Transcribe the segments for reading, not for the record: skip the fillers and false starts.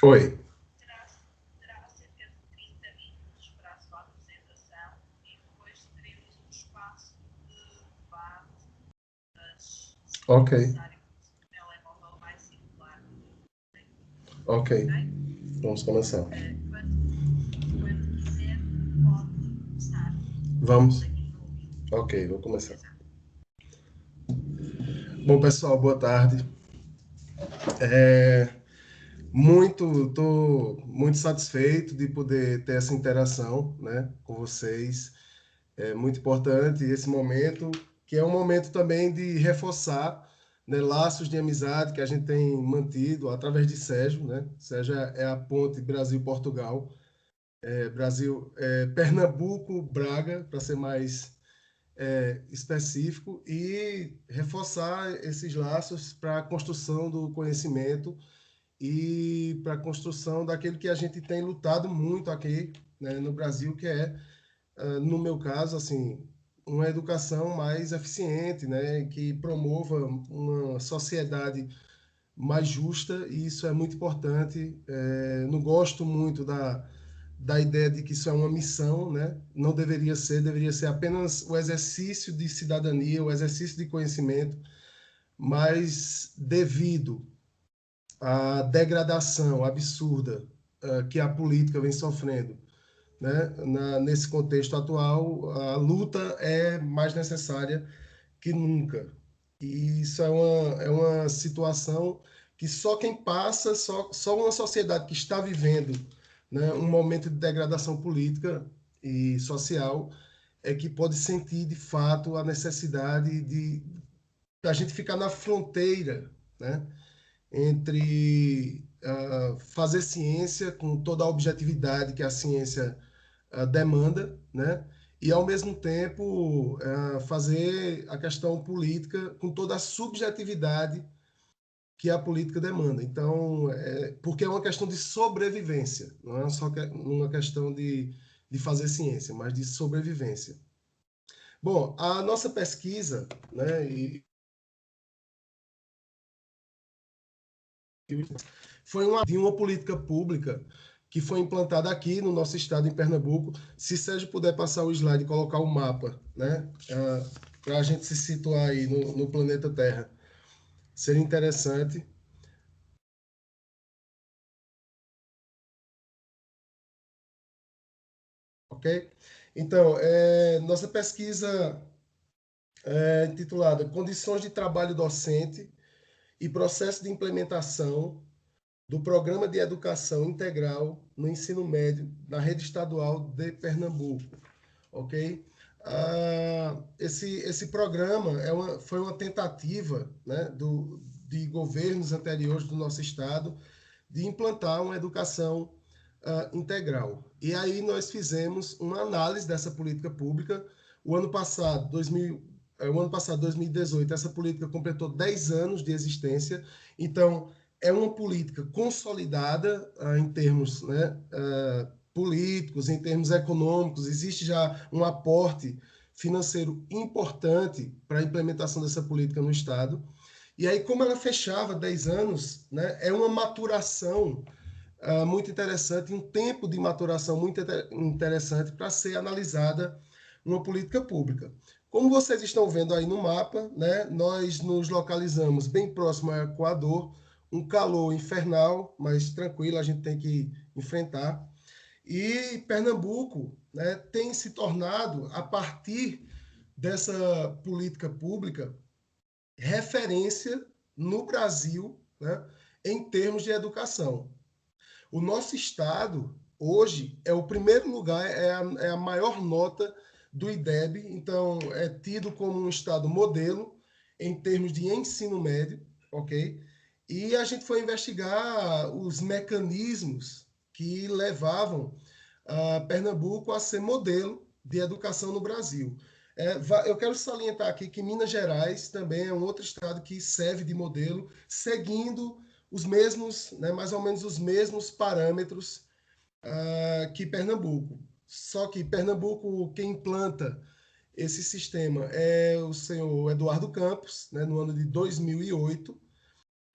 Oi. Terá cerca de 30 minutos para a sua apresentação e depois teremos um espaço de debate, mas se for Ok, necessário, o telemóvel vai circular. ok. Ok? Vamos começar. Quando quiser, pode começar. Estamos Vamos? aqui para ouvir. Ok, vou começar. Até já. Bom, pessoal, boa tarde. Estou muito satisfeito de poder ter essa interação, né, com vocês. É muito importante esse momento, que é um momento também de reforçar, né, laços de amizade que a gente tem mantido através de Sérgio, né? Sérgio é a ponte Brasil-Portugal, Pernambuco-Braga, para ser mais específico, e reforçar esses laços para a construção do conhecimento e para a construção daquilo que a gente tem lutado muito aqui, né, no Brasil, que é, no meu caso, assim, uma educação mais eficiente, né, que promova uma sociedade mais justa, e isso é muito importante. Não gosto muito da ideia de que isso é uma missão, né? Não deveria ser, deveria ser apenas o exercício de cidadania, o exercício de conhecimento, mas devido à degradação absurda que a política vem sofrendo, né? Nesse contexto atual, a luta é mais necessária que nunca. E isso é uma situação que só quem passa, só uma sociedade que está vivendo, né, um momento de degradação política e social é que pode sentir de fato a necessidade de da gente ficar na fronteira, né, entre fazer ciência com toda a objetividade que a ciência demanda, né? E, ao mesmo tempo, fazer a questão política com toda a subjetividade que a política demanda. Então, porque é uma questão de sobrevivência, não é só uma questão de fazer ciência, mas de sobrevivência. Bom, a nossa pesquisa, né, foi de uma política pública que foi implantada aqui no nosso estado, em Pernambuco. Se Sérgio puder passar o slide e colocar o mapa, né, para a gente se situar aí no planeta Terra, seria interessante, ok? Então, nossa pesquisa é intitulada Condições de Trabalho Docente e Processo de Implementação do Programa de Educação Integral no Ensino Médio na Rede Estadual de Pernambuco, ok? Esse programa foi uma tentativa, né, de governos anteriores do nosso estado de implantar uma educação integral. E aí nós fizemos uma análise dessa política pública. O ano passado, 2018, essa política completou 10 anos de existência. Então, é uma política consolidada em termos, né, políticos, em termos econômicos. Existe já um aporte financeiro importante para a implementação dessa política no Estado. E aí, como ela fechava 10 anos, né, é uma maturação muito interessante, um tempo de maturação muito interessante para ser analisada uma política pública. Como vocês estão vendo aí no mapa, né, nós nos localizamos bem próximo ao Equador, um calor infernal, mas tranquilo, a gente tem que enfrentar. E Pernambuco, né, tem se tornado, a partir dessa política pública, referência no Brasil, né, em termos de educação. O nosso estado, hoje, é o primeiro lugar, é a maior nota do IDEB, então é tido como um estado modelo em termos de ensino médio, ok? E a gente foi investigar os mecanismos que levavam Pernambuco a ser modelo de educação no Brasil. Eu quero salientar aqui que Minas Gerais também é um outro estado que serve de modelo, seguindo os mesmos, né, mais ou menos os mesmos parâmetros que Pernambuco. Só que Pernambuco, quem implanta esse sistema é o senhor Eduardo Campos, né, no ano de 2008,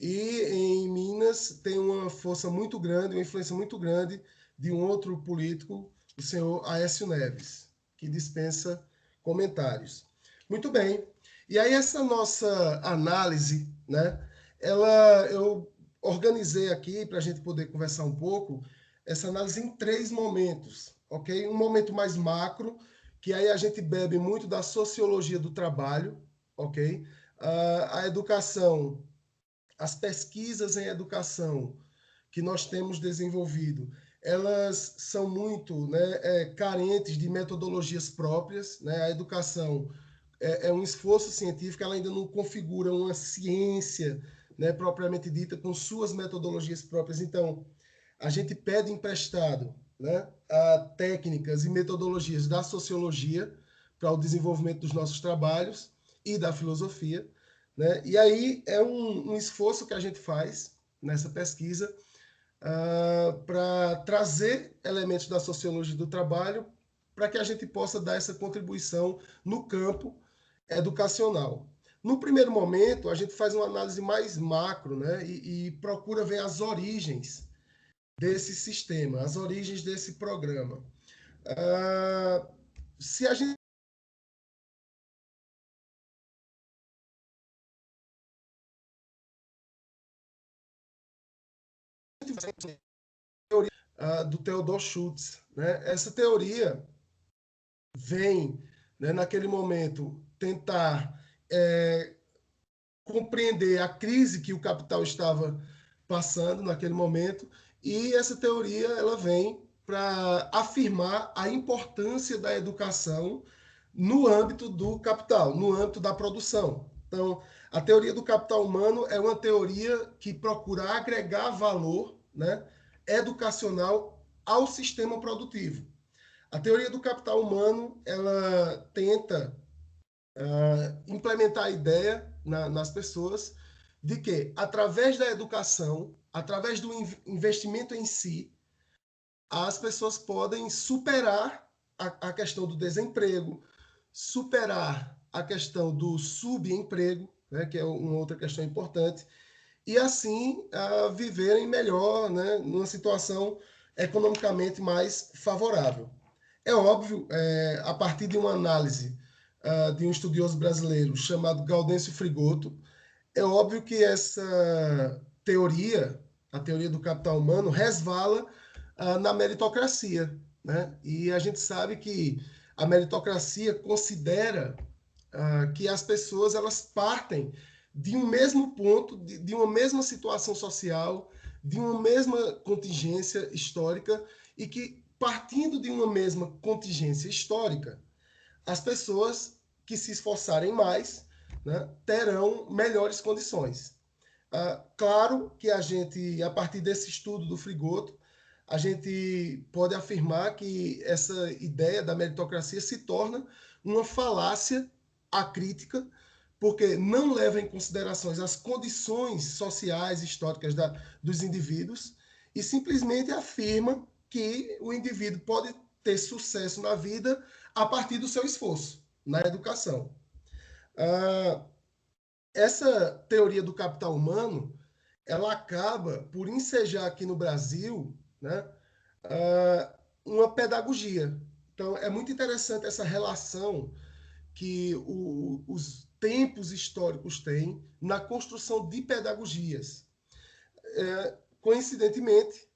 E em Minas tem uma força muito grande, uma influência muito grande de um outro político, o senhor Aécio Neves, que dispensa comentários. Muito bem. E aí essa nossa análise, né? Eu organizei aqui para a gente poder conversar um pouco essa análise em 3 momentos, ok? Um momento mais macro, que aí a gente bebe muito da sociologia do trabalho, ok? A educação, as pesquisas em educação que nós temos desenvolvido, elas são muito, né, carentes de metodologias próprias, né? A educação é um esforço científico, ela ainda não configura uma ciência, né, propriamente dita, com suas metodologias próprias. Então, a gente pede emprestado, né, a técnicas e metodologias da sociologia para o desenvolvimento dos nossos trabalhos e da filosofia, né? E aí é um esforço que a gente faz nessa pesquisa para trazer elementos da sociologia do trabalho para que a gente possa dar essa contribuição no campo educacional. No primeiro momento, a gente faz uma análise mais macro, né, e procura ver as origens desse sistema, as origens desse programa. Se a gente teoria do Theodor Schultz, né, essa teoria vem, né, naquele momento, tentar compreender a crise que o capital estava passando naquele momento, e essa teoria ela vem para afirmar a importância da educação no âmbito do capital, no âmbito da produção. Então, a teoria do capital humano é uma teoria que procura agregar valor, né, educacional ao sistema produtivo. A teoria do capital humano ela tenta implementar a ideia nas pessoas de que, através da educação, através do investimento em si, as pessoas podem superar a questão do desemprego, superar a questão do subemprego, né, que é uma outra questão importante, e assim viverem melhor, né, numa situação economicamente mais favorável. É óbvio, a partir de uma análise de um estudioso brasileiro chamado Gaudêncio Frigoto, é óbvio que essa teoria, a teoria do capital humano, resvala na meritocracia, né? E a gente sabe que a meritocracia considera que as pessoas elas partem de um mesmo ponto, de uma mesma situação social, de uma mesma contingência histórica e que, partindo de uma mesma contingência histórica, as pessoas que se esforçarem mais, né, terão melhores condições. Claro que a gente, a partir desse estudo do Frigoto, a gente pode afirmar que essa ideia da meritocracia se torna uma falácia acrítica, porque não leva em consideração as condições sociais e históricas dos indivíduos e simplesmente afirma que o indivíduo pode ter sucesso na vida a partir do seu esforço na educação. Essa teoria do capital humano ela acaba por ensejar aqui no Brasil, né, uma pedagogia. Então, é muito interessante essa relação que os tempos históricos têm na construção de pedagogias. Coincidentemente,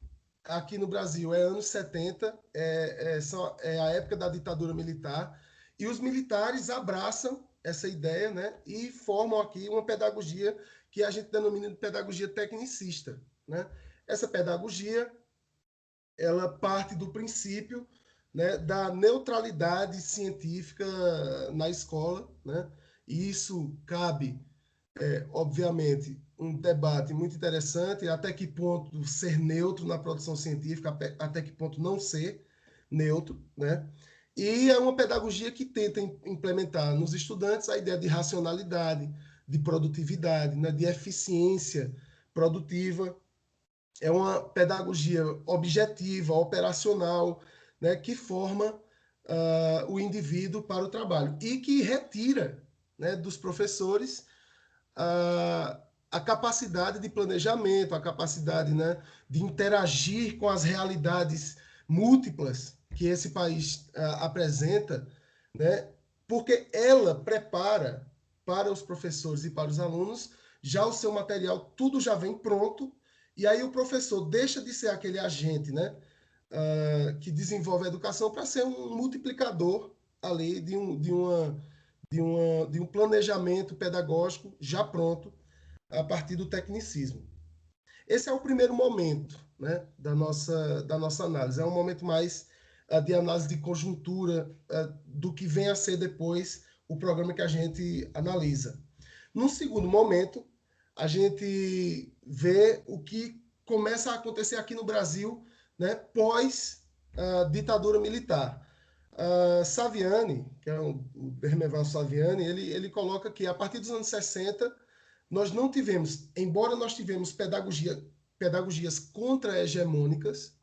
aqui no Brasil é anos 70, é a época da ditadura militar, e os militares abraçam essa ideia, né, e formam aqui uma pedagogia que a gente denomina de pedagogia tecnicista, né? Essa pedagogia ela parte do princípio, né, da neutralidade científica na escola, né? E isso cabe, obviamente, um debate muito interessante, até que ponto ser neutro na produção científica, até que ponto não ser neutro, né? E é uma pedagogia que tenta implementar nos estudantes a ideia de racionalidade, de produtividade, né, de eficiência produtiva. É uma pedagogia objetiva, operacional, né, que forma o indivíduo para o trabalho e que retira, né, dos professores a capacidade de planejamento, a capacidade, né, de interagir com as realidades múltiplas que esse país apresenta, né, porque ela prepara para os professores e para os alunos já o seu material, tudo já vem pronto, e aí o professor deixa de ser aquele agente, né, que desenvolve a educação para ser um multiplicador ali de um planejamento pedagógico já pronto a partir do tecnicismo. Esse é o primeiro momento, né, da nossa análise. É um momento mais de análise de conjuntura do que vem a ser depois o programa que a gente analisa. Num segundo momento, a gente vê o que começa a acontecer aqui no Brasil, né, pós ditadura militar. Saviani, que é o Bermeval Saviani, ele coloca que a partir dos anos 60 nós não tivemos, embora nós tivemos pedagogias contra-hegemônicas,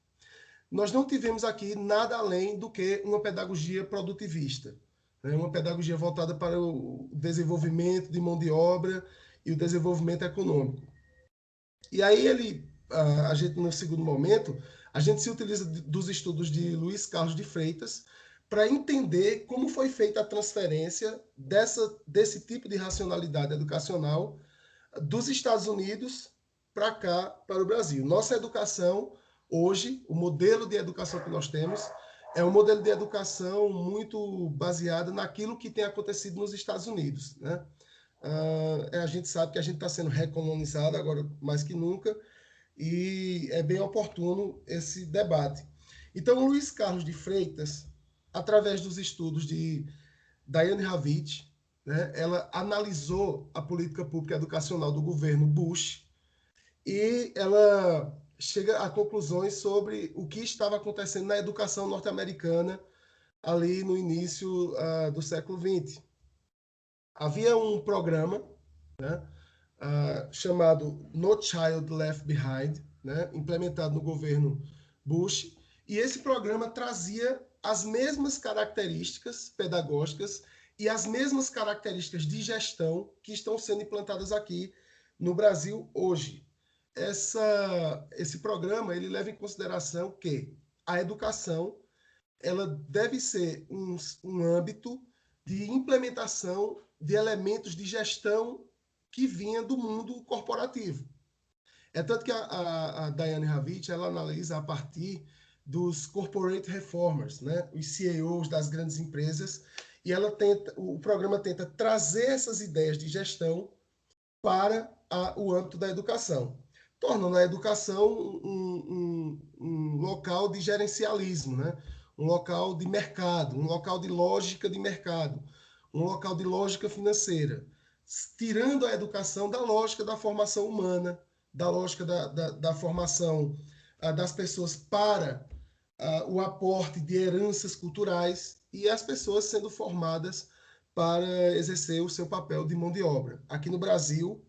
nós não tivemos aqui nada além do que uma pedagogia produtivista, né? Uma pedagogia voltada para o desenvolvimento de mão de obra e o desenvolvimento econômico. E aí a gente, no segundo momento, a gente se utiliza dos estudos de Luiz Carlos de Freitas para entender como foi feita a transferência desse tipo de racionalidade educacional dos Estados Unidos para cá, para o Brasil. Nossa educação, hoje, o modelo de educação que nós temos, é um modelo de educação muito baseado naquilo que tem acontecido nos Estados Unidos, né? A gente sabe que a gente está sendo recolonizado agora mais que nunca, e é bem oportuno esse debate. Então, Luiz Carlos de Freitas, através dos estudos de Diane Ravitch, né, ela analisou a política pública educacional do governo Bush e ela chega a conclusões sobre o que estava acontecendo na educação norte-americana ali no início do século XX. Havia um programa, né, chamado No Child Left Behind, né, implementado no governo Bush, e esse programa trazia as mesmas características pedagógicas e as mesmas características de gestão que estão sendo implantadas aqui no Brasil hoje. Esse programa ele leva em consideração que a educação ela deve ser um âmbito de implementação de elementos de gestão que vinha do mundo corporativo. É tanto que a Diane Ravitch ela analisa a partir dos corporate reformers, né? Os CEOs das grandes empresas, e o programa tenta trazer essas ideias de gestão para o âmbito da educação, tornando a educação um local de gerencialismo, né? Um local de mercado, um local de lógica de mercado, um local de lógica financeira, tirando a educação da lógica da formação humana, da lógica da formação das pessoas para o aporte de heranças culturais e as pessoas sendo formadas para exercer o seu papel de mão de obra. Aqui no Brasil,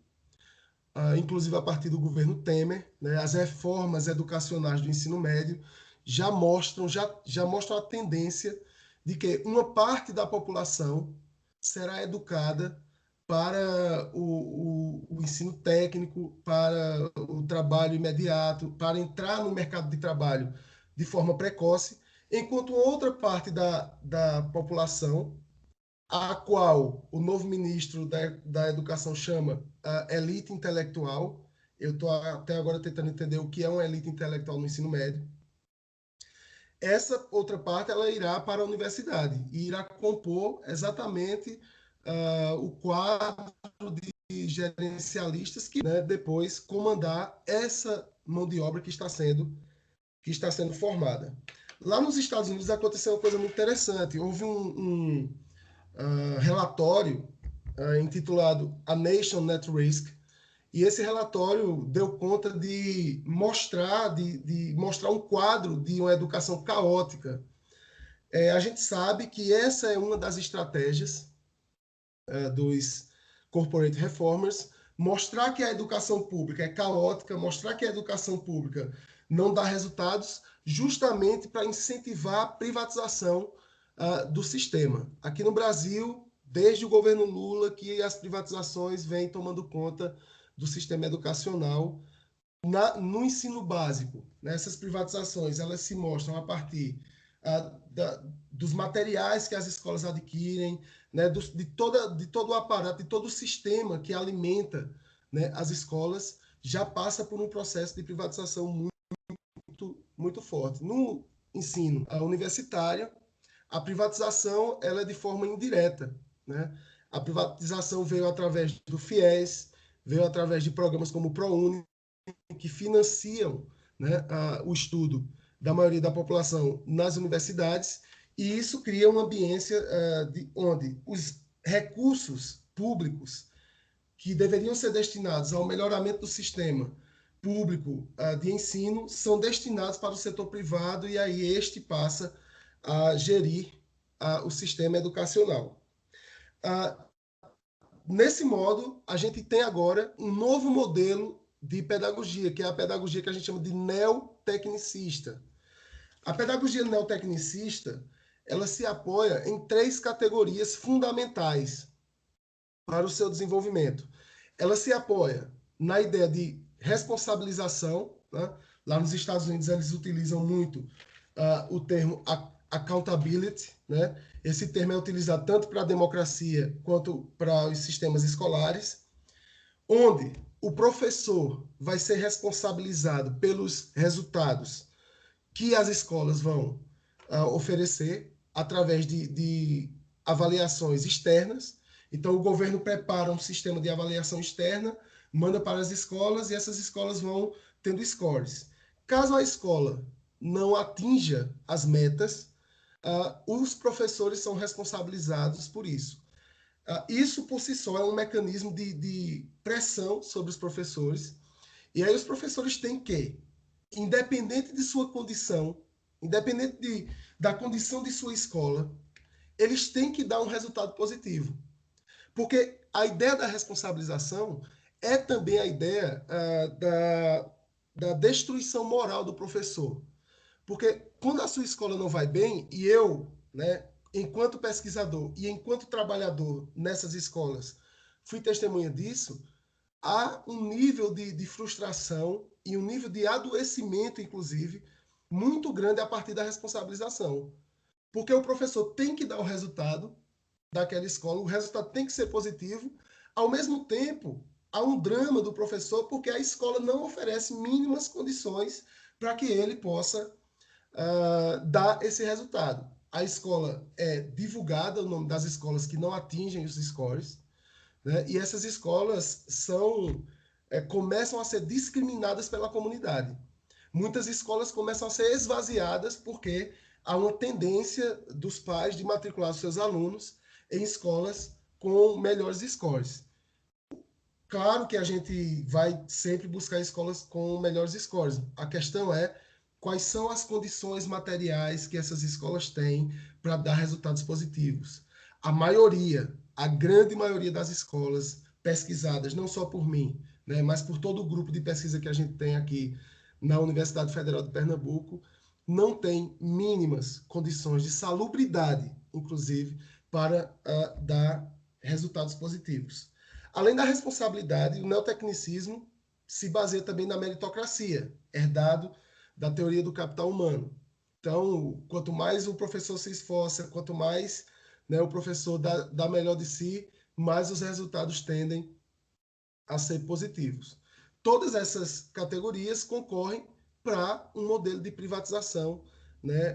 inclusive a partir do governo Temer, né, as reformas educacionais do ensino médio já mostram a tendência de que uma parte da população será educada para o ensino técnico, para o trabalho imediato, para entrar no mercado de trabalho de forma precoce, enquanto outra parte da população, a qual o novo ministro da Educação chama elite intelectual. Eu estou até agora tentando entender o que é uma elite intelectual no ensino médio. Essa outra parte ela irá para a universidade e irá compor exatamente o quadro de gerencialistas que, né, depois comandar essa mão de obra que está sendo formada. Lá nos Estados Unidos aconteceu uma coisa muito interessante. Houve um relatório intitulado A Nation at Risk, e esse relatório deu conta de mostrar um quadro de uma educação caótica. A gente sabe que essa é uma das estratégias dos corporate reformers, mostrar que a educação pública é caótica, mostrar que a educação pública não dá resultados, justamente para incentivar a privatização do sistema. Aqui no Brasil, desde o governo Lula, que as privatizações vêm tomando conta do sistema educacional no ensino básico. Né? Essas privatizações, elas se mostram a partir dos materiais que as escolas adquirem, né? de todo o aparato, de todo o sistema que alimenta, né, as escolas, já passa por um processo de privatização muito forte. No ensino universitário, a privatização ela é de forma indireta. Né? A privatização veio através do FIES, veio através de programas como o ProUni, que financiam, né, o estudo da maioria da população nas universidades, e isso cria uma ambiência onde os recursos públicos que deveriam ser destinados ao melhoramento do sistema público de ensino são destinados para o setor privado, e aí este passa a gerir o sistema educacional. Nesse modo, a gente tem agora um novo modelo de pedagogia, que é a pedagogia que a gente chama de neotecnicista. A pedagogia neotecnicista, ela se apoia em 3 categorias fundamentais para o seu desenvolvimento. Ela se apoia na ideia de responsabilização, né? Lá nos Estados Unidos eles utilizam muito o termo accountability, né? Esse termo é utilizado tanto para a democracia quanto para os sistemas escolares, onde o professor vai ser responsabilizado pelos resultados que as escolas vão oferecer através de avaliações externas. Então, o governo prepara um sistema de avaliação externa, manda para as escolas, e essas escolas vão tendo scores. Caso a escola não atinja as metas, os professores são responsabilizados por isso. Isso, por si só, é um mecanismo de pressão sobre os professores. E aí os professores têm que, independente de sua condição, independente da condição de sua escola, eles têm que dar um resultado positivo. Porque a ideia da responsabilização é também a ideia da destruição moral do professor. Porque quando a sua escola não vai bem, e eu, né, enquanto pesquisador e enquanto trabalhador nessas escolas, fui testemunha disso, há um nível de frustração e um nível de adoecimento, inclusive, muito grande a partir da responsabilização. Porque o professor tem que dar o resultado daquela escola, o resultado tem que ser positivo. Ao mesmo tempo, há um drama do professor, porque a escola não oferece mínimas condições para que ele possa dar esse resultado. A escola é divulgada, o nome das escolas que não atingem os scores, né? E essas escolas começam a ser discriminadas pela comunidade. Muitas escolas começam a ser esvaziadas porque há uma tendência dos pais de matricular os seus alunos em escolas com melhores scores. Claro que a gente vai sempre buscar escolas com melhores scores. A questão é quais são as condições materiais que essas escolas têm para dar resultados positivos. A maioria, a grande maioria das escolas pesquisadas, não só por mim, né, mas por todo o grupo de pesquisa que a gente tem aqui na Universidade Federal de Pernambuco, não tem mínimas condições de salubridade, inclusive, para dar resultados positivos. Além da responsabilidade, o neotecnicismo se baseia também na meritocracia, herdado da teoria do capital humano. Então, quanto mais o professor se esforça, quanto mais, né, o professor dá melhor de si, mais os resultados tendem a ser positivos. Todas essas categorias concorrem para um modelo de privatização, né,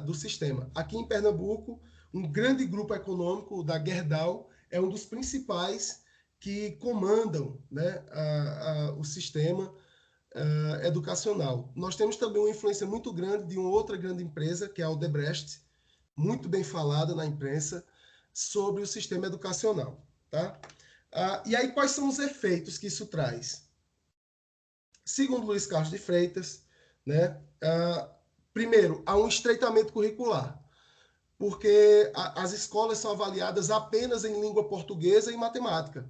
do sistema. Aqui em Pernambuco, um grande grupo econômico da Gerdau é um dos principais que comandam, né, o sistema educacional. Nós temos também uma influência muito grande de uma outra grande empresa, que é a Odebrecht, muito bem falada na imprensa, sobre o sistema educacional. Tá? E aí, quais são os efeitos que isso traz? Segundo Luiz Carlos de Freitas, né, primeiro, há um estreitamento curricular, porque as escolas são avaliadas apenas em língua portuguesa e matemática.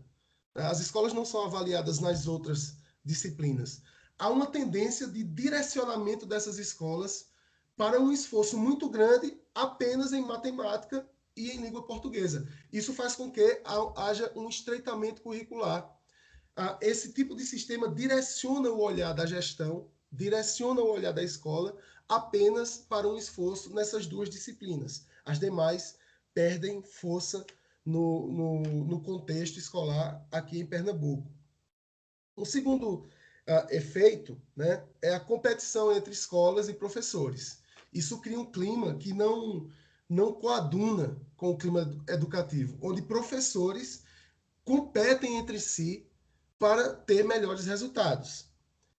As escolas não são avaliadas nas outras disciplinas. Há uma tendência de direcionamento dessas escolas para um esforço muito grande apenas em matemática e em língua portuguesa. Isso faz com que haja um estreitamento curricular. esse tipo de sistema direciona o olhar da gestão, direciona o olhar da escola apenas para um esforço nessas duas disciplinas. As demais perdem força no contexto escolar aqui em Pernambuco. Um segundo efeito, né, é a competição entre escolas e professores. Isso cria um clima que não coaduna com o clima educativo, onde professores competem entre si para ter melhores resultados.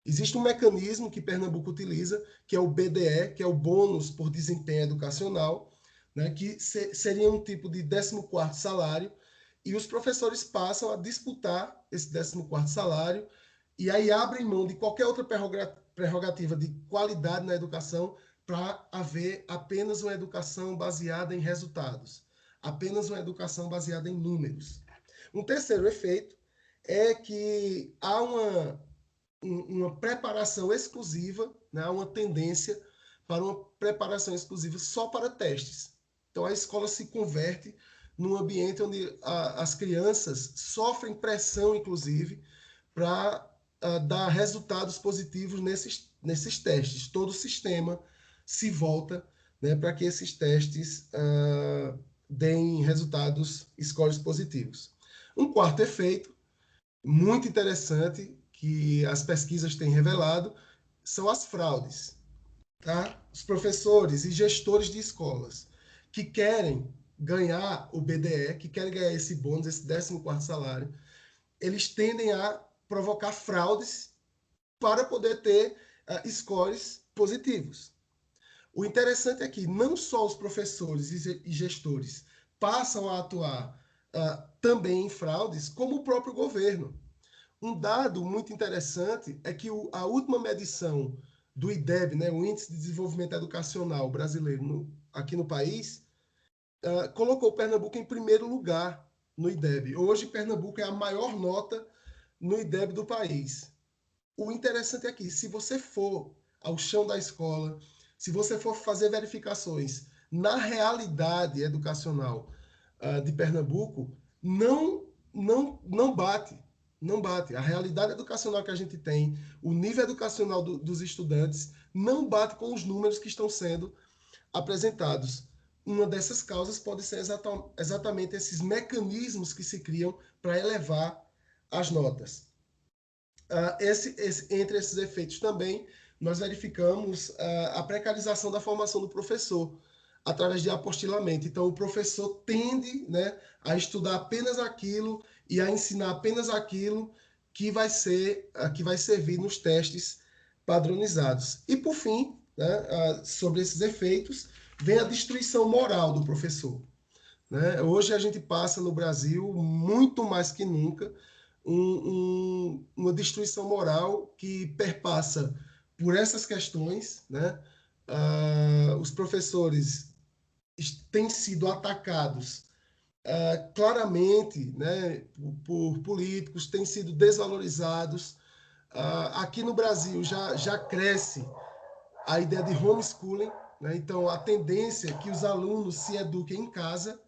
Existe um mecanismo que Pernambuco utiliza, que é o BDE, que é o Bônus por Desempenho Educacional, né, que seria um tipo de 14º salário, e os professores passam a disputar esse 14º salário, e aí abrem mão de qualquer outra prerrogativa de qualidade na educação para haver apenas uma educação baseada em resultados, apenas uma educação baseada em números. Um terceiro efeito é que há uma preparação exclusiva, né, uma tendência para uma preparação exclusiva só para testes. Então, a escola se converte num ambiente onde as crianças sofrem pressão, inclusive, para dar resultados positivos nesses testes. Todo o sistema se volta, né, para que esses testes deem resultados, scores positivos. Um quarto efeito, muito interessante, que as pesquisas têm revelado, são as fraudes. Tá? Os professores e gestores de escolas que querem ganhar o BDE, que querem ganhar esse bônus, esse 14º salário, eles tendem a provocar fraudes para poder ter scores positivos. O interessante é que não só os professores e gestores passam a atuar também em fraudes, como o próprio governo. Um dado muito interessante é que a última medição do IDEB, né, o Índice de Desenvolvimento Educacional Brasileiro aqui no país, colocou Pernambuco em primeiro lugar no IDEB. Hoje, Pernambuco é a maior nota no IDEB do país. O interessante é que, se você for ao chão da escola, se você for fazer verificações na realidade educacional de Pernambuco, não bate. Não bate. A realidade educacional que a gente tem, o nível educacional dos estudantes, não bate com os números que estão sendo apresentados. Uma dessas causas pode ser exatamente esses mecanismos que se criam para elevar as notas. Entre esses efeitos também, nós verificamos a precarização da formação do professor, através de apostilamento. Então, o professor tende, né, a estudar apenas aquilo e a ensinar apenas aquilo que vai servir nos testes padronizados. E, por fim, né, sobre esses efeitos, vem a destruição moral do professor. Né? Hoje a gente passa no Brasil, muito mais que nunca, uma destruição moral que perpassa por essas questões. Né? Os professores têm sido atacados claramente, né, por políticos, têm sido desvalorizados. Aqui no Brasil já cresce a ideia de homeschooling, né? Então, a tendência é que os alunos se eduquem em casa,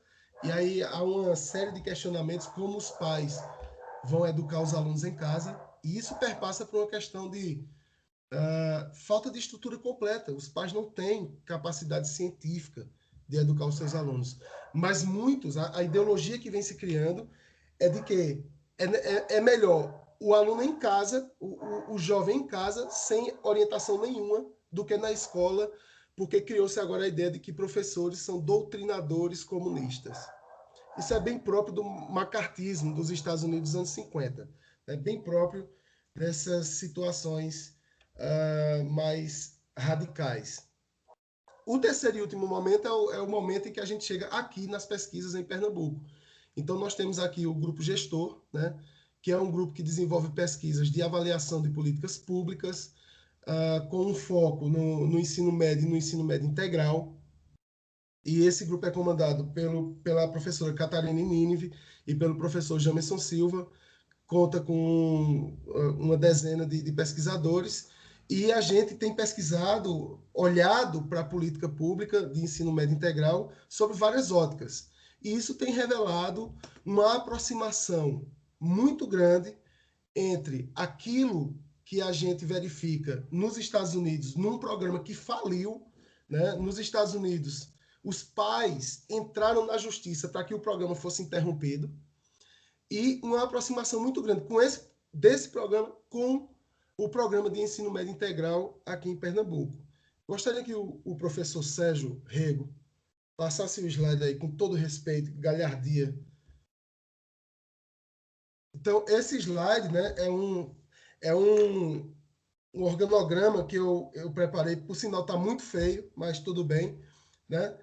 e aí há uma série de questionamentos como os pais vão educar os alunos em casa, e isso perpassa por uma questão de falta de estrutura completa. Os pais não têm capacidade científica de educar os seus alunos. Mas muitos, a ideologia que vem se criando é de que é melhor o aluno em casa, o jovem em casa, sem orientação nenhuma, do que na escola, porque criou-se agora a ideia de que professores são doutrinadores comunistas. Isso é bem próprio do macartismo dos Estados Unidos dos anos 50. É bem próprio dessas situações mais radicais. O terceiro e último momento é o momento em que a gente chega aqui nas pesquisas em Pernambuco. Então, nós temos aqui o grupo gestor, né, que é um grupo que desenvolve pesquisas de avaliação de políticas públicas, com um foco no ensino médio e no ensino médio integral. E esse grupo é comandado pela professora Catarina Nínive e pelo professor Jamerson Silva, conta com uma dezena de pesquisadores, e a gente tem pesquisado, olhado para a política pública de ensino médio integral sobre várias óticas. E isso tem revelado uma aproximação muito grande entre aquilo que a gente verifica nos Estados Unidos, num programa que faliu, né? Nos Estados Unidos, os pais entraram na justiça para que o programa fosse interrompido, e uma aproximação muito grande desse programa com o programa de ensino médio integral aqui em Pernambuco. Gostaria que o professor Sérgio Rego passasse o slide aí com todo respeito, galhardia. Então, esse slide, né, é um organograma que eu preparei, por sinal está muito feio, mas tudo bem, né?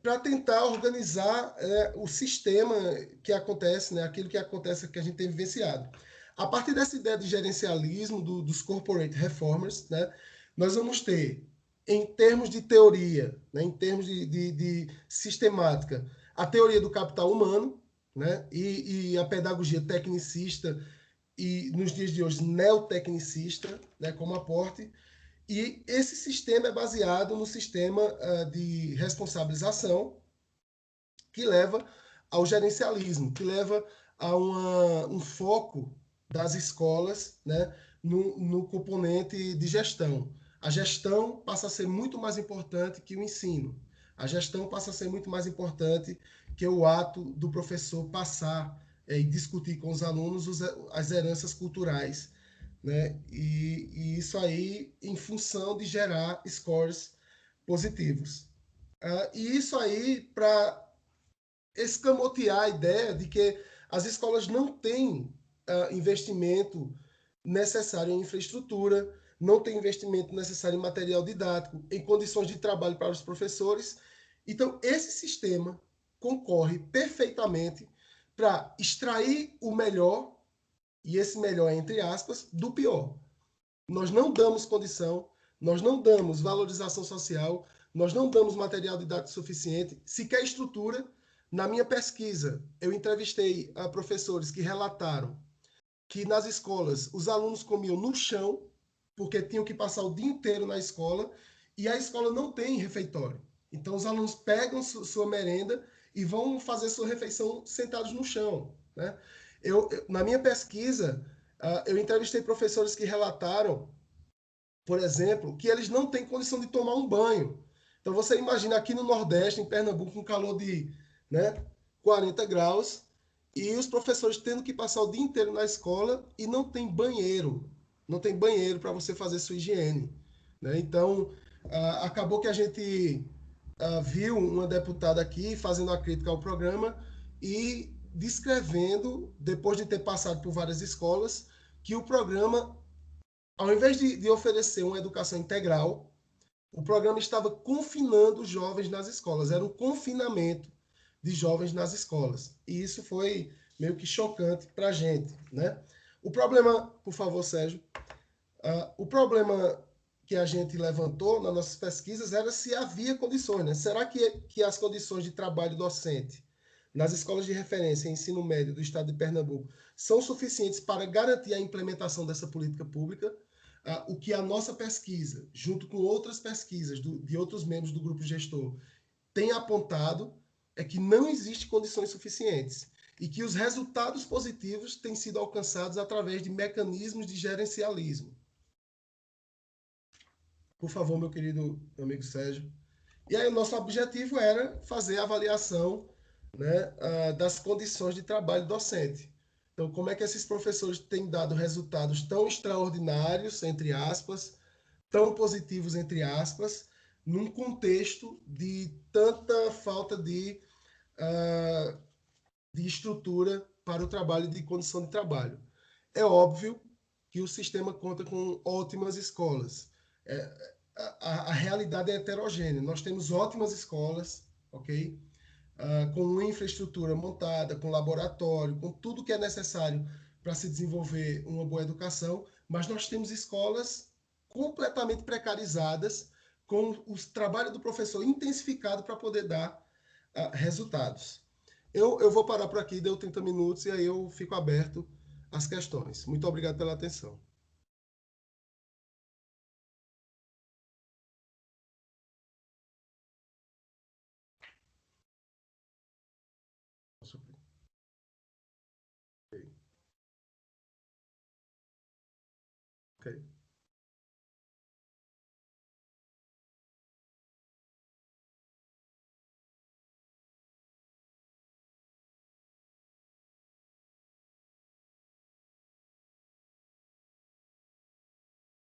Para tentar organizar o sistema que acontece, né? Aquilo que acontece, que a gente tem vivenciado. A partir dessa ideia de gerencialismo dos corporate reformers, né? Nós vamos ter, em termos de teoria, né? Em termos de sistemática, a teoria do capital humano, né? E a pedagogia tecnicista e, nos dias de hoje, neotecnicista, né, como aporte. E esse sistema é baseado no sistema de responsabilização, que leva ao gerencialismo, que leva a um foco das escolas, né, no componente de gestão. A gestão passa a ser muito mais importante que o ensino. A gestão passa a ser muito mais importante que o ato do professor passar e discutir com os alunos as heranças culturais, né? E isso aí em função de gerar scores positivos. E isso aí para escamotear a ideia de que as escolas não têm investimento necessário em infraestrutura, não tem investimento necessário em material didático, em condições de trabalho para os professores. Então, esse sistema concorre perfeitamente para extrair o melhor, e esse melhor é entre aspas, do pior. Nós não damos condição, nós não damos valorização social, nós não damos material didático suficiente, sequer estrutura. Na minha pesquisa, eu entrevistei professores que relataram que nas escolas os alunos comiam no chão, porque tinham que passar o dia inteiro na escola, e a escola não tem refeitório. Então os alunos pegam sua merenda e vão fazer sua refeição sentados no chão, né? Na minha pesquisa, eu entrevistei professores que relataram, por exemplo, que eles não têm condição de tomar um banho. Então você imagina aqui no Nordeste, em Pernambuco, com calor de, né, 40 graus, e os professores tendo que passar o dia inteiro na escola e não tem banheiro. Não tem banheiro para você fazer sua higiene, né? Então, acabou que a gente viu uma deputada aqui fazendo a crítica ao programa e descrevendo, depois de ter passado por várias escolas, que o programa, ao invés de oferecer uma educação integral, o programa estava confinando os jovens nas escolas. Era um confinamento de jovens nas escolas. E isso foi meio que chocante para a gente, né? O problema, por favor, Sérgio, o problema que a gente levantou nas nossas pesquisas era se havia condições, né? Será que as condições de trabalho docente nas escolas de referência em ensino médio do estado de Pernambuco são suficientes para garantir a implementação dessa política pública? O que a nossa pesquisa, junto com outras pesquisas de outros membros do grupo gestor, tem apontado é que não existe condições suficientes e que os resultados positivos têm sido alcançados através de mecanismos de gerencialismo. Por favor, meu querido amigo Sérgio. E aí o nosso objetivo era fazer a avaliação, né, das condições de trabalho docente. Então, como é que esses professores têm dado resultados tão extraordinários, entre aspas, tão positivos, entre aspas, num contexto de tanta falta de estrutura para o trabalho e de condição de trabalho. É óbvio que o sistema conta com ótimas escolas. A realidade é heterogênea. Nós temos ótimas escolas, ok? Com uma infraestrutura montada, com laboratório, com tudo que é necessário para se desenvolver uma boa educação, mas nós temos escolas completamente precarizadas, com o trabalho do professor intensificado para poder dar resultados. Eu vou parar por aqui, deu 30 minutos, e aí eu fico aberto às questões. Muito obrigado pela atenção. Ok.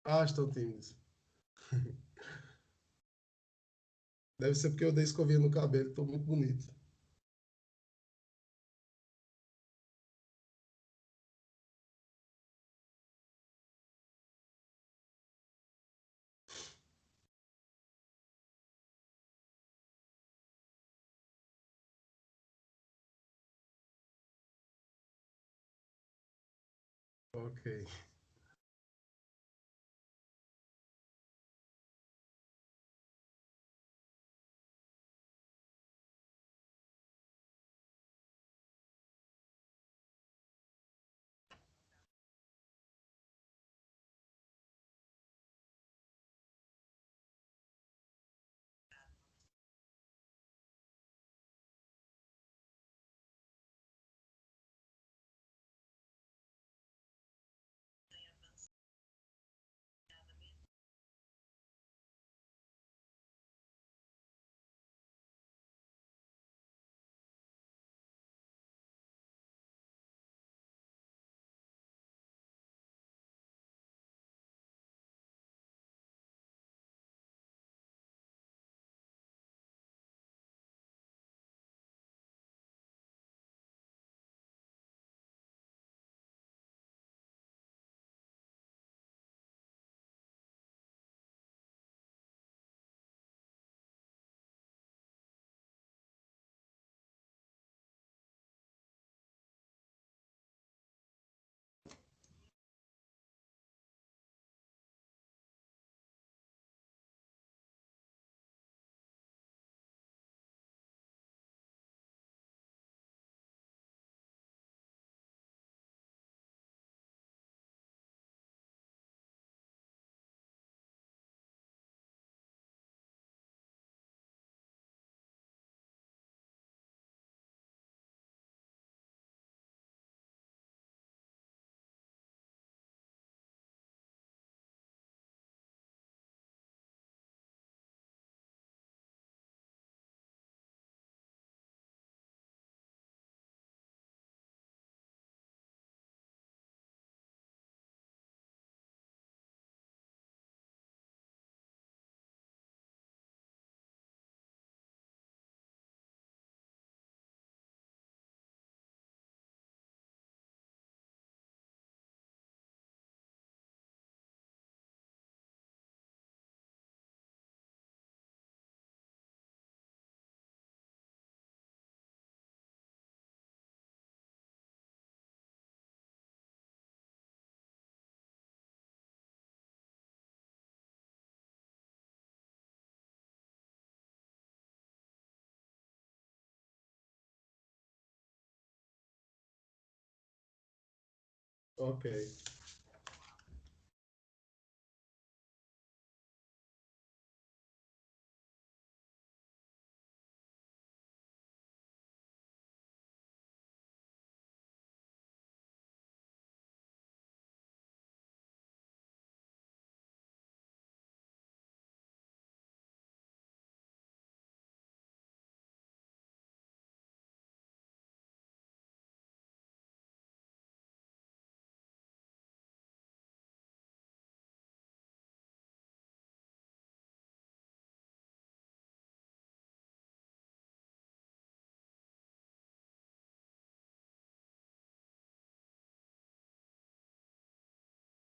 Ah, estão tímidos. Deve ser porque eu dei escovinha no cabelo, estou muito bonito. Ok. Ok.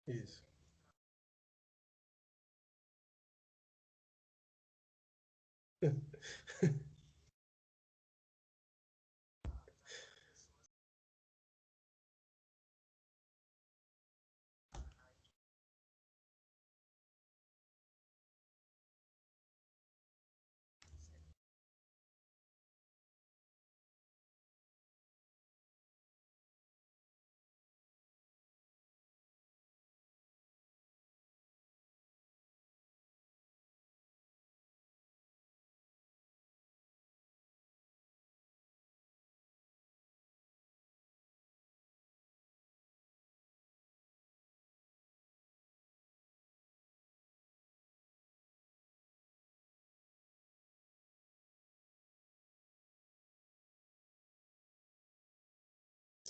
Isso.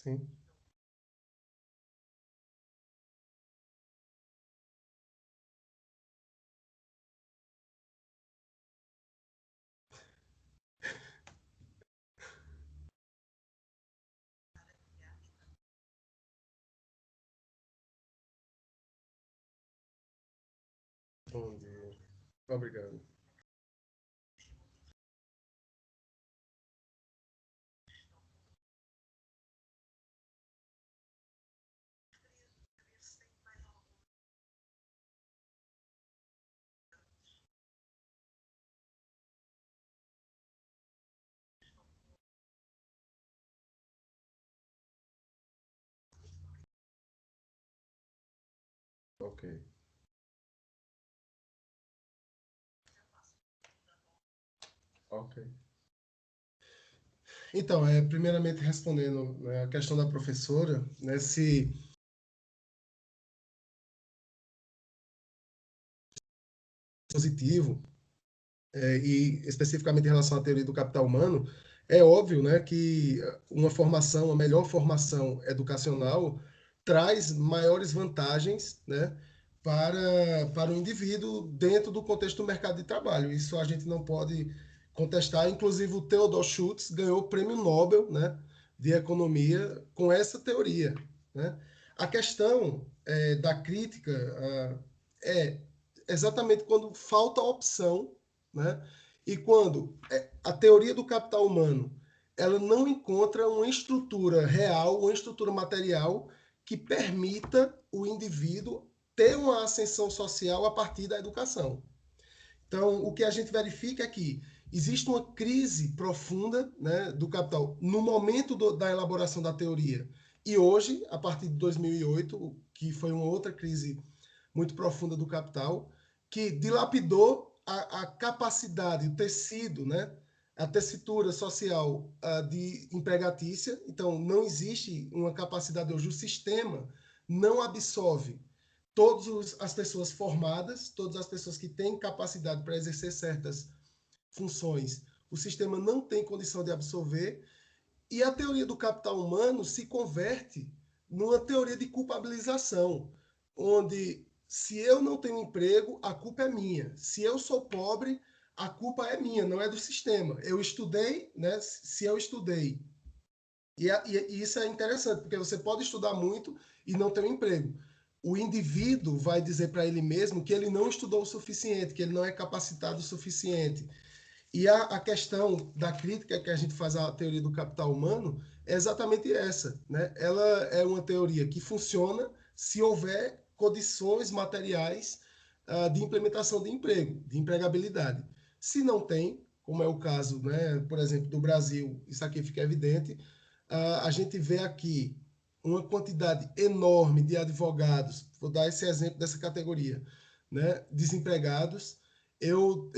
sim. Bom dia. Obrigado. Ok. Ok. Então, primeiramente respondendo, né, a questão da professora, né, se positivo, e especificamente em relação à teoria do capital humano, é óbvio, né, que uma formação, uma melhor formação educacional traz maiores vantagens, né, para o indivíduo dentro do contexto do mercado de trabalho. Isso a gente não pode contestar. Inclusive, o Theodor Schultz ganhou o prêmio Nobel, né, de economia com essa teoria, né? A questão da crítica é exatamente quando falta opção, né? E quando a teoria do capital humano ela não encontra uma estrutura real, uma estrutura material que permita o indivíduo ter uma ascensão social a partir da educação. Então, o que a gente verifica é que existe uma crise profunda, né, do capital no momento da elaboração da teoria. E hoje, a partir de 2008, que foi uma outra crise muito profunda do capital, que dilapidou a capacidade, o tecido, né, a tessitura social de empregatícia. Então, não existe uma capacidade hoje, o sistema não absorve todas as pessoas formadas, todas as pessoas que têm capacidade para exercer certas funções, o sistema não tem condição de absorver, e a teoria do capital humano se converte numa teoria de culpabilização, onde se eu não tenho emprego, a culpa é minha. Se eu sou pobre, a culpa é minha, não é do sistema. Eu estudei, né? Se eu estudei. E isso é interessante, porque você pode estudar muito e não ter um emprego. O indivíduo vai dizer para ele mesmo que ele não estudou o suficiente, que ele não é capacitado o suficiente. E a questão da crítica que a gente faz à teoria do capital humano é exatamente essa, né? Ela é uma teoria que funciona se houver condições materiais de implementação de emprego, de empregabilidade. Se não tem, como é o caso, né, por exemplo, do Brasil, isso aqui fica evidente, a gente vê aqui uma quantidade enorme de advogados, vou dar esse exemplo dessa categoria, né, desempregados. Eu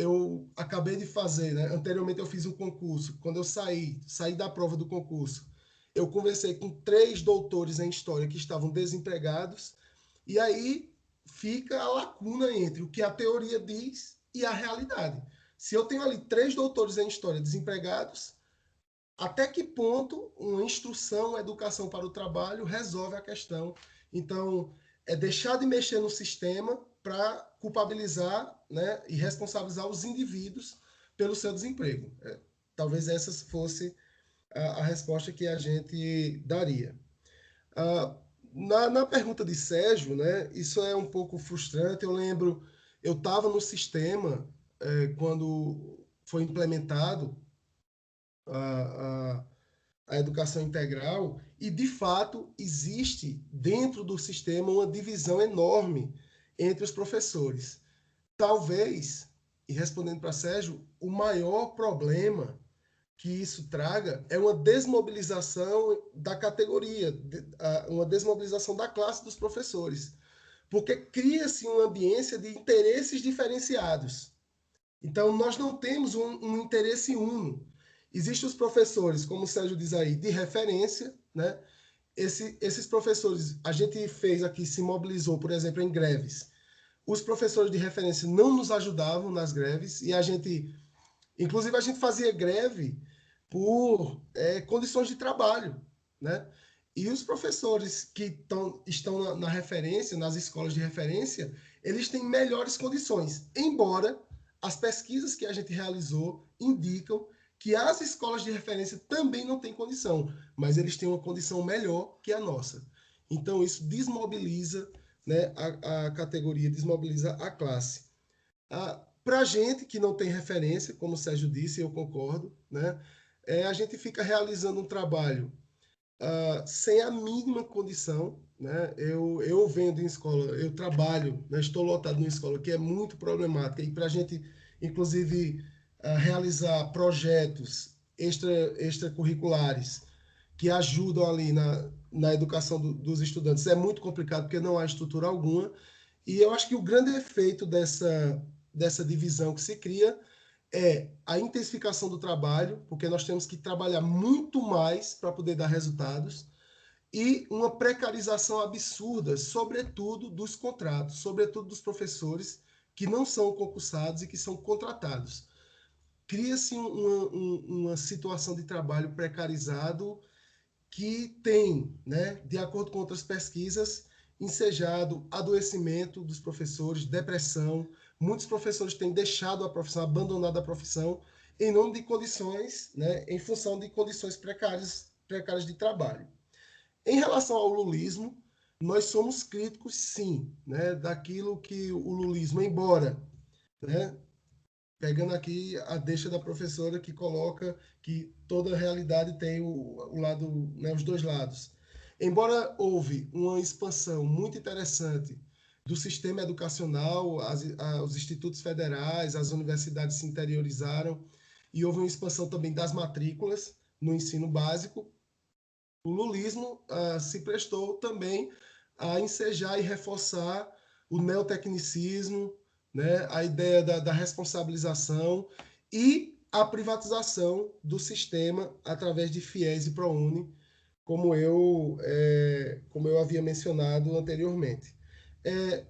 acabei de fazer, né? Anteriormente eu fiz um concurso. Quando eu saí da prova do concurso, eu conversei com 3 doutores em história que estavam desempregados, e aí fica a lacuna entre o que a teoria diz e a realidade. Se eu tenho ali 3 doutores em história desempregados, até que ponto uma instrução, uma educação para o trabalho resolve a questão? Então, é deixar de mexer no sistema para culpabilizar, né, e responsabilizar os indivíduos pelo seu desemprego. Talvez essa fosse a resposta que a gente daria. Ah, na pergunta de Sérgio, né, isso é um pouco frustrante. Eu lembro, eu estava no sistema quando foi implementado a, a educação integral, e de fato existe dentro do sistema uma divisão enorme entre os professores. Talvez, e respondendo para Sérgio, o maior problema que isso traga é uma desmobilização da categoria, uma desmobilização da classe dos professores, porque cria-se uma ambiência de interesses diferenciados. Então, nós não temos um interesse uno. Existem os professores, como o Sérgio diz aí, de referência, né? Esses professores, a gente fez aqui, se mobilizou, por exemplo, em greves. Os professores de referência não nos ajudavam nas greves, e a gente, inclusive, a gente fazia greve por condições de trabalho, né? E os professores que estão na referência, nas escolas de referência, eles têm melhores condições, embora as pesquisas que a gente realizou indicam que as escolas de referência também não têm condição, mas eles têm uma condição melhor que a nossa. Então, isso desmobiliza, né, a categoria, desmobiliza a classe. Para a gente que não tem referência, como o Sérgio disse, eu concordo, né, a gente fica realizando um trabalho sem a mínima condição, né? Eu venho de uma escola, eu trabalho, né? Estou lotado numa escola que é muito problemática e para a gente, inclusive, realizar projetos extracurriculares que ajudam ali na educação dos estudantes é muito complicado porque não há estrutura alguma. E eu acho que o grande efeito dessa divisão que se cria é a intensificação do trabalho, porque nós temos que trabalhar muito mais para poder dar resultados, e uma precarização absurda, sobretudo dos contratos, sobretudo dos professores que não são concursados e que são contratados. Cria-se uma situação de trabalho precarizado que tem, né, de acordo com outras pesquisas, ensejado adoecimento dos professores, depressão. Muitos professores têm deixado a profissão, abandonado a profissão, em nome de condições, né, em função de condições precárias de trabalho. Em relação ao lulismo, nós somos críticos, sim, né, daquilo que o lulismo, embora, né, pegando aqui a deixa da professora que coloca que toda realidade tem o lado, né, os dois lados. Embora houve uma expansão muito interessante do sistema educacional, os institutos federais, as universidades se interiorizaram e houve uma expansão também das matrículas no ensino básico, o lulismo se prestou também a ensejar e reforçar o neotecnicismo, né, a ideia da responsabilização e a privatização do sistema através de FIES e ProUni, como eu havia mencionado anteriormente.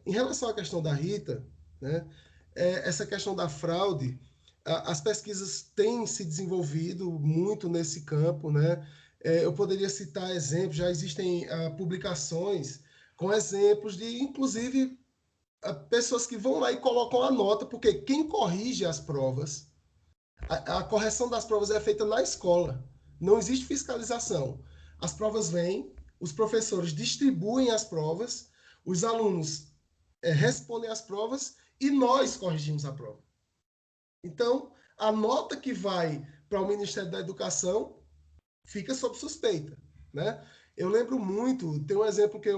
Em relação à questão da Rita, né, essa questão da fraude, as pesquisas têm se desenvolvido muito nesse campo, né? Eu poderia citar exemplos, já existem publicações com exemplos de, inclusive, pessoas que vão lá e colocam a nota, porque quem corrige as provas, a correção das provas é feita na escola, não existe fiscalização. As provas vêm, os professores distribuem as provas, os alunos respondem às provas e nós corrigimos a prova. Então, a nota que vai para o Ministério da Educação fica sob suspeita, né? Eu lembro muito, tem um exemplo que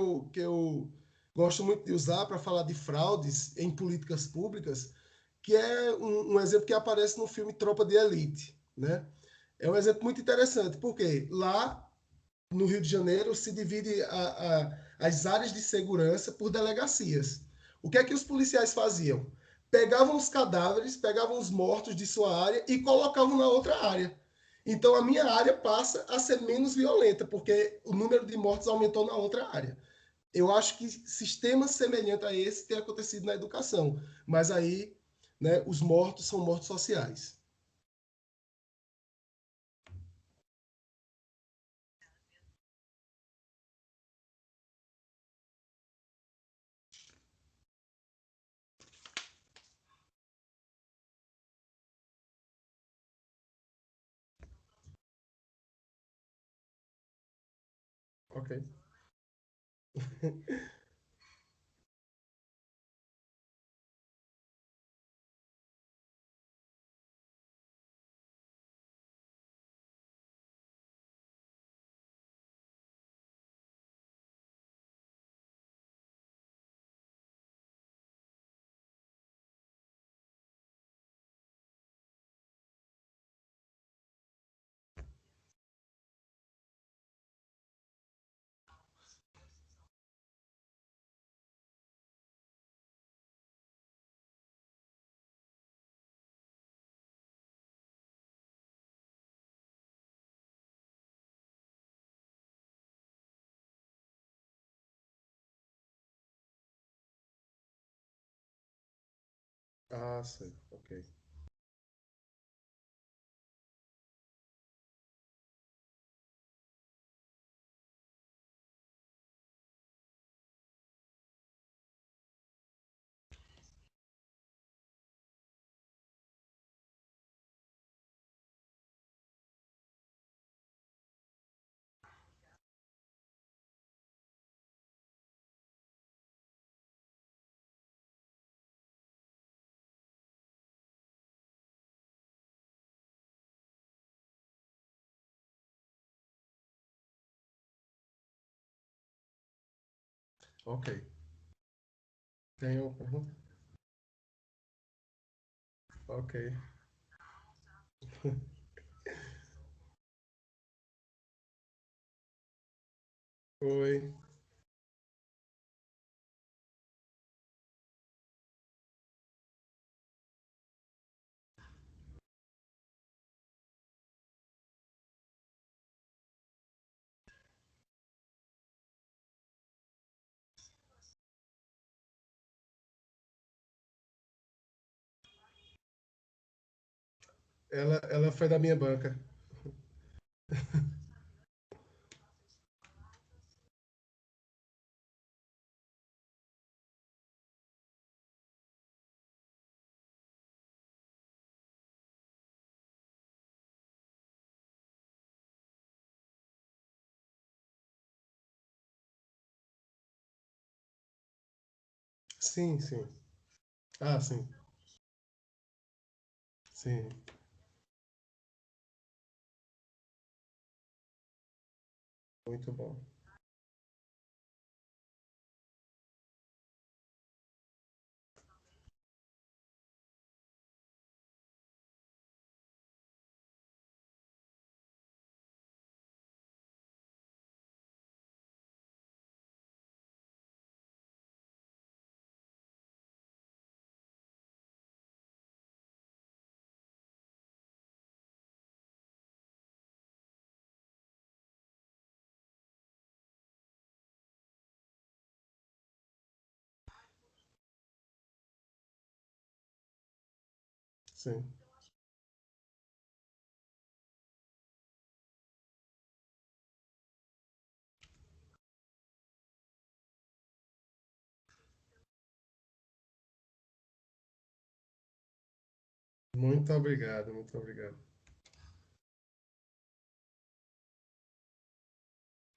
eu gosto muito de usar para falar de fraudes em políticas públicas, que é um exemplo que aparece no filme Tropa de Elite, né? É um exemplo muito interessante, porque lá no Rio de Janeiro se divide as áreas de segurança por delegacias. O que é que os policiais faziam? Pegavam os cadáveres, pegavam os mortos de sua área e colocavam na outra área. Então a minha área passa a ser menos violenta, porque o número de mortos aumentou na outra área. Eu acho que sistemas semelhantes a esse têm acontecido na educação, mas aí, né, os mortos são mortos sociais. Ok. Ah, sei. Ok. Ok. Tem uma pergunta? Ok. Oi. Ela foi da minha banca. Sim, sim. Ah, sim. Sim. Muito bom. Sim. Muito obrigado, muito obrigado.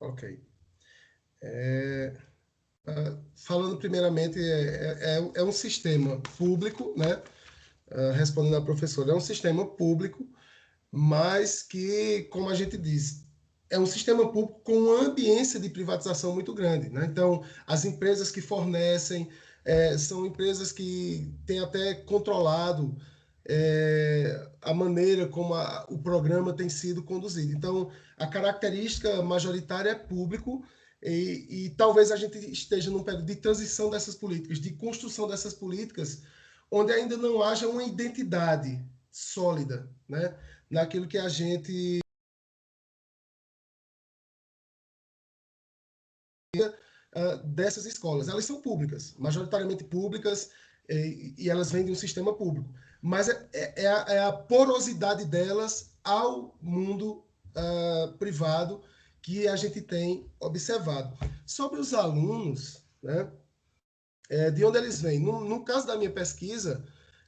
Ok. É, falando primeiramente, é um sistema público, né? Respondendo à professora, é um sistema público, mas que, como a gente diz, é um sistema público com uma ambiência de privatização muito grande, né? Então, as empresas que fornecem são empresas que têm até controlado a maneira como o programa tem sido conduzido. Então, a característica majoritária é público e talvez a gente esteja num período de transição dessas políticas, de construção dessas políticas, onde ainda não haja uma identidade sólida, né? Naquilo que a gente dessas escolas. Elas são públicas, majoritariamente públicas, e elas vêm de um sistema público. Mas é a porosidade delas ao mundo privado que a gente tem observado. Sobre os alunos, né, de onde eles vêm? No caso da minha pesquisa,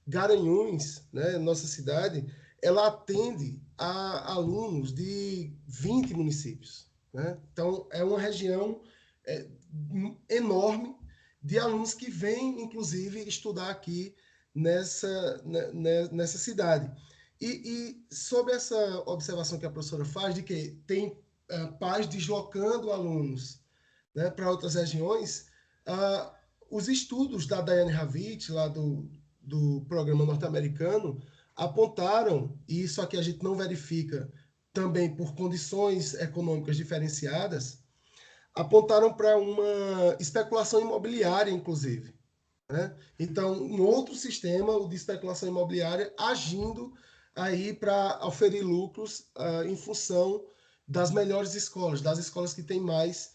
Garanhuns, né, nossa cidade, ela atende a alunos de 20 municípios. Né? Então, é uma região é, enorme de alunos que vêm, inclusive, estudar aqui nessa cidade. Sobre essa observação que a professora faz, de que tem pais deslocando alunos, né, para outras regiões, uh, os estudos da Diane Ravitch, lá do programa norte-americano, apontaram, e isso aqui a gente não verifica também por condições econômicas diferenciadas, apontaram para uma especulação imobiliária, inclusive. Né? Então, um outro sistema, o de especulação imobiliária, agindo aí para oferir lucros em função das melhores escolas, das escolas que têm mais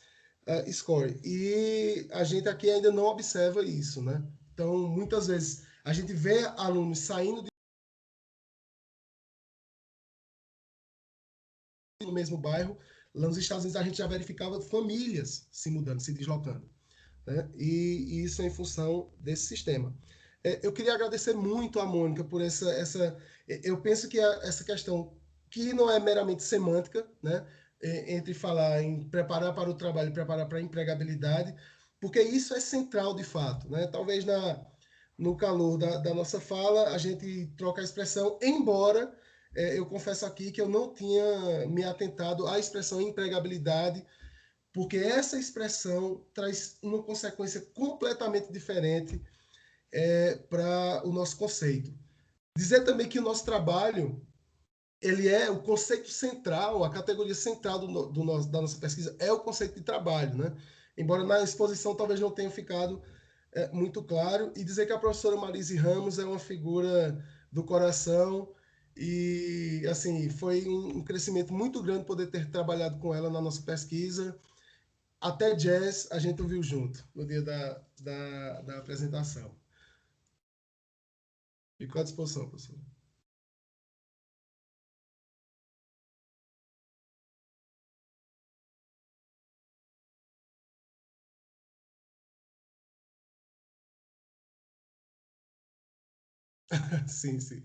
score. E a gente aqui ainda não observa isso, né? Então, muitas vezes, a gente vê alunos saindo do mesmo bairro, lá nos Estados Unidos a gente já verificava famílias se mudando, se deslocando. Né? E isso é em função desse sistema. Eu queria agradecer muito a Mônica por essa. Eu penso que essa questão, que não é meramente semântica, né? Entre falar em preparar para o trabalho e preparar para a empregabilidade, porque isso é central de fato. Né? Talvez no calor da nossa fala a gente troca a expressão, embora eu confesso aqui que eu não tinha me atentado à expressão empregabilidade porque essa expressão traz uma consequência completamente diferente para o nosso conceito. Dizer também que o nosso trabalho, ele é o conceito central, a categoria central da nossa pesquisa é o conceito de trabalho, né? Embora na exposição talvez não tenha ficado muito claro, e dizer que a professora Marise Ramos é uma figura do coração e, assim, foi um crescimento muito grande poder ter trabalhado com ela na nossa pesquisa. Até jazz a gente ouviu junto no dia da apresentação. Fico à disposição, professor. Sim, sim.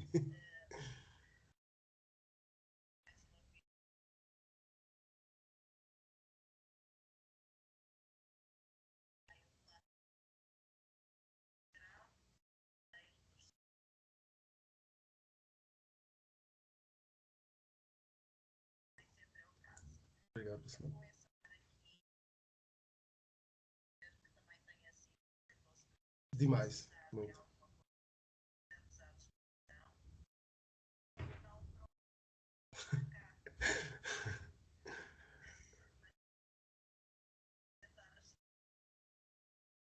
Obrigado, professor. Demais, muito.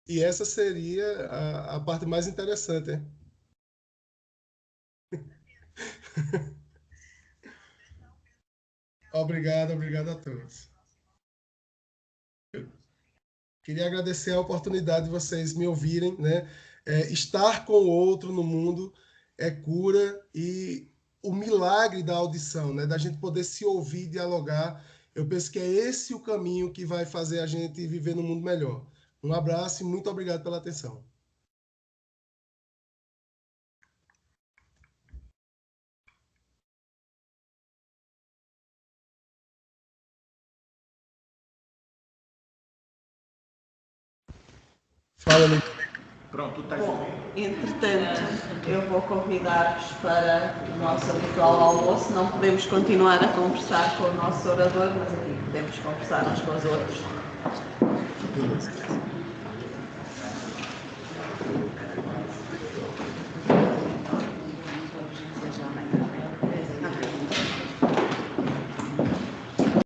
E essa seria a parte mais interessante, hein? Obrigado, obrigado a todos. Queria agradecer a oportunidade de vocês me ouvirem, né? Estar com o outro no mundo é cura e o milagre da audição, né? Da gente poder se ouvir, dialogar. Eu penso que é esse o caminho que vai fazer a gente viver num mundo melhor. Um abraço e muito obrigado pela atenção. Fala, Nick. Pronto, estás Bom, entretanto, eu vou convidar-vos para o nosso habitual almoço. Não podemos continuar a conversar com o nosso orador, mas aqui podemos conversar uns com os outros. Beleza.